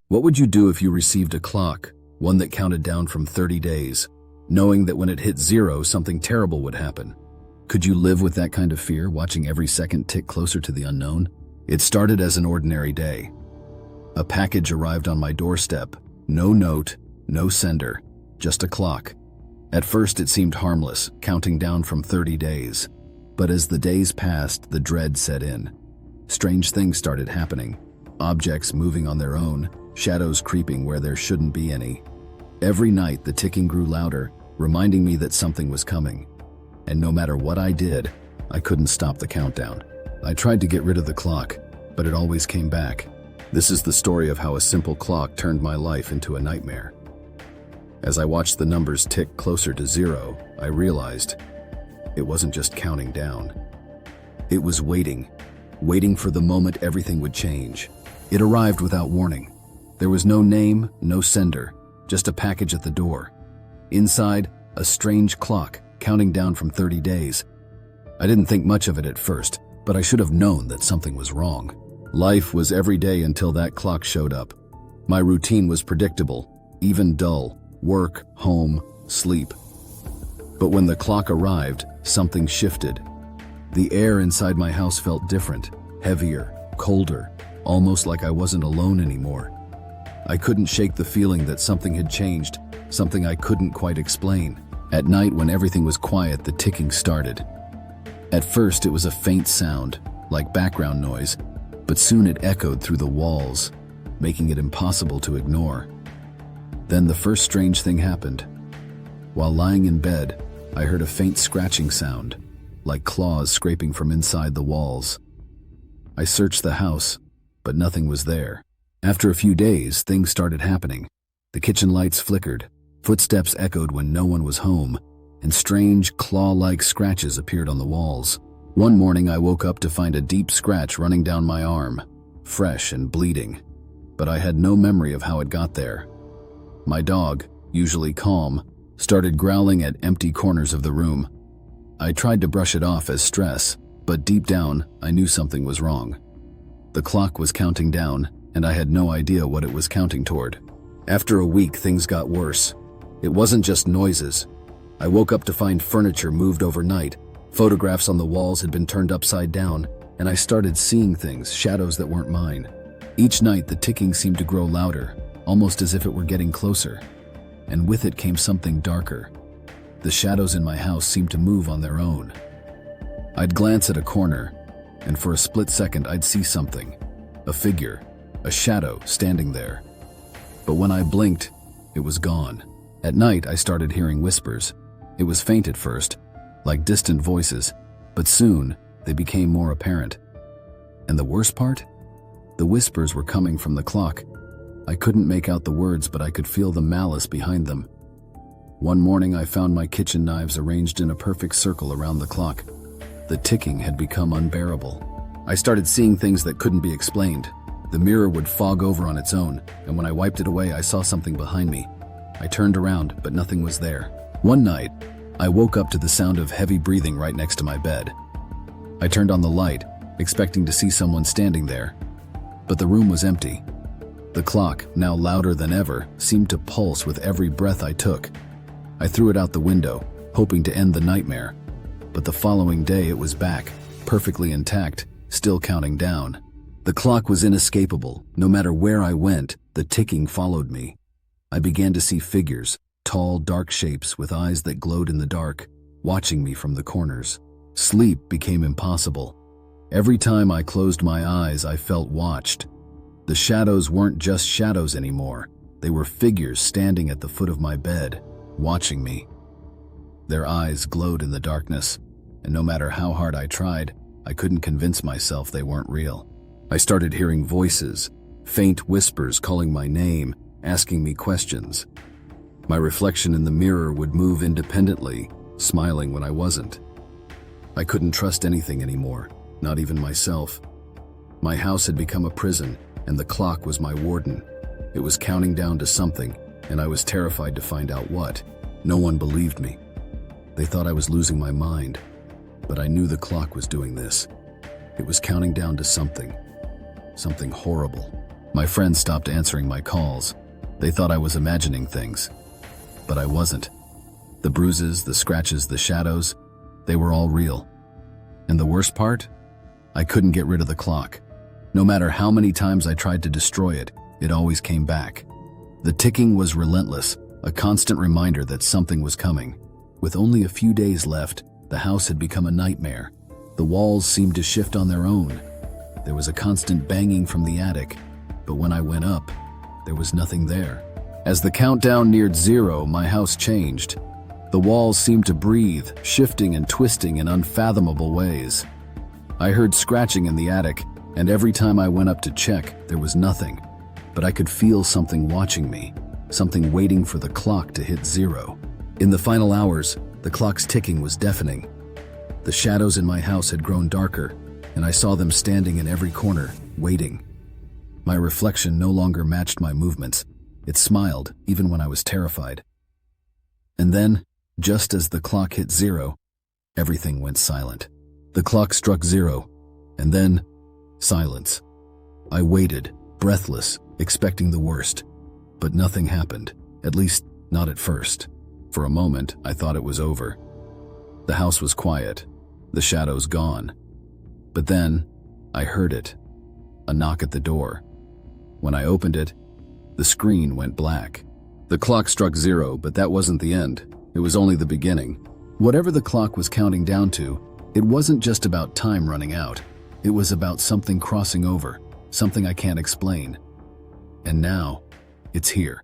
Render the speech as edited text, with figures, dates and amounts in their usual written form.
What would you do if you received a clock, one that counted down from 30 days, knowing that when it hit zero, something terrible would happen? Could you live with that kind of fear, watching every second tick closer to the unknown? It started as an ordinary day. A package arrived on my doorstep. No note, no sender, just a clock. At first it seemed harmless, counting down from 30 days. But as the days passed, the dread set in. Strange things started happening. Objects moving on their own, shadows creeping where there shouldn't be any. Every night the ticking grew louder, reminding me that something was coming. And no matter what I did, I couldn't stop the countdown. I tried to get rid of the clock, but it always came back. This is the story of how a simple clock turned my life into a nightmare. As I watched the numbers tick closer to zero, I realized it wasn't just counting down. It was waiting for the moment everything would change. It arrived without warning. There was no name, no sender, just a package at the door. Inside, a strange clock, counting down from 30 days. I didn't think much of it at first, but I should have known that something was wrong. Life was every day until that clock showed up. My routine was predictable, even dull: work, home, sleep. But when the clock arrived, something shifted. The air inside my house felt different, heavier, colder, almost like I wasn't alone anymore. I couldn't shake the feeling that something had changed, something I couldn't quite explain. At night, when everything was quiet, the ticking started. At first, it was a faint sound, like background noise, but soon it echoed through the walls, making it impossible to ignore. Then the first strange thing happened. While lying in bed, I heard a faint scratching sound, like claws scraping from inside the walls. I searched the house, but nothing was there. After a few days, things started happening. The kitchen lights flickered, footsteps echoed when no one was home, and strange, claw-like scratches appeared on the walls. One morning, I woke up to find a deep scratch running down my arm, fresh and bleeding, but I had no memory of how it got there. My dog, usually calm, started growling at empty corners of the room. I tried to brush it off as stress, but deep down, I knew something was wrong. The clock was counting down, and I had no idea what it was counting toward. After a week, things got worse. It wasn't just noises. I woke up to find furniture moved overnight. Photographs on the walls had been turned upside down, and I started seeing things, shadows that weren't mine. Each night, the ticking seemed to grow louder, almost as if it were getting closer. And with it came something darker. The shadows in my house seemed to move on their own. I'd glance at a corner, and for a split second I'd see something. A figure, a shadow standing there. But when I blinked, it was gone. At night, I started hearing whispers. It was faint at first, like distant voices, but soon they became more apparent. And the worst part? The whispers were coming from the clock. I couldn't make out the words, but I could feel the malice behind them. One morning, I found my kitchen knives arranged in a perfect circle around the clock. The ticking had become unbearable. I started seeing things that couldn't be explained. The mirror would fog over on its own, and when I wiped it away, I saw something behind me. I turned around, but nothing was there. One night, I woke up to the sound of heavy breathing right next to my bed. I turned on the light, expecting to see someone standing there, but the room was empty. The clock, now louder than ever, seemed to pulse with every breath I took. I threw it out the window, hoping to end the nightmare. But the following day it was back, perfectly intact, still counting down. The clock was inescapable. No matter where I went, the ticking followed me. I began to see figures, tall, dark shapes with eyes that glowed in the dark, watching me from the corners. Sleep became impossible. Every time I closed my eyes, I felt watched. The shadows weren't just shadows anymore. They were figures standing at the foot of my bed, watching me. Their eyes glowed in the darkness, and no matter how hard I tried, I couldn't convince myself they weren't real. I started hearing voices, faint whispers calling my name, asking me questions. My reflection in the mirror would move independently, smiling when I wasn't. I couldn't trust anything anymore, not even myself. My house had become a prison, and the clock was my warden. It was counting down to something, and I was terrified to find out what. No one believed me. They thought I was losing my mind, but I knew the clock was doing this. It was counting down to something horrible. My friends stopped answering my calls. They thought I was imagining things. But I wasn't. The bruises, the scratches, the shadows, they were all real. And the worst part? I couldn't get rid of the clock. No matter how many times I tried to destroy it, it always came back. The ticking was relentless, a constant reminder that something was coming. With only a few days left, the house had become a nightmare. The walls seemed to shift on their own. There was a constant banging from the attic, but when I went up, there was nothing there. As the countdown neared 0, my house changed. The walls seemed to breathe, shifting and twisting in unfathomable ways. I heard scratching in the attic, and every time I went up to check, there was nothing. But I could feel something watching me, something waiting for the clock to hit 0. In the final hours, the clock's ticking was deafening. The shadows in my house had grown darker, and I saw them standing in every corner, waiting. My reflection no longer matched my movements. It smiled, even when I was terrified. And then, just as the clock hit 0, everything went silent. The clock struck 0, and then, silence. I waited, breathless, expecting the worst. But nothing happened, at least not at first. For a moment, I thought it was over. The house was quiet, the shadows gone. But then, I heard it, a knock at the door. When I opened it, the screen went black. The clock struck 0, but that wasn't the end. It was only the beginning. Whatever the clock was counting down to, it wasn't just about time running out. It was about something crossing over, something I can't explain. And now, it's here.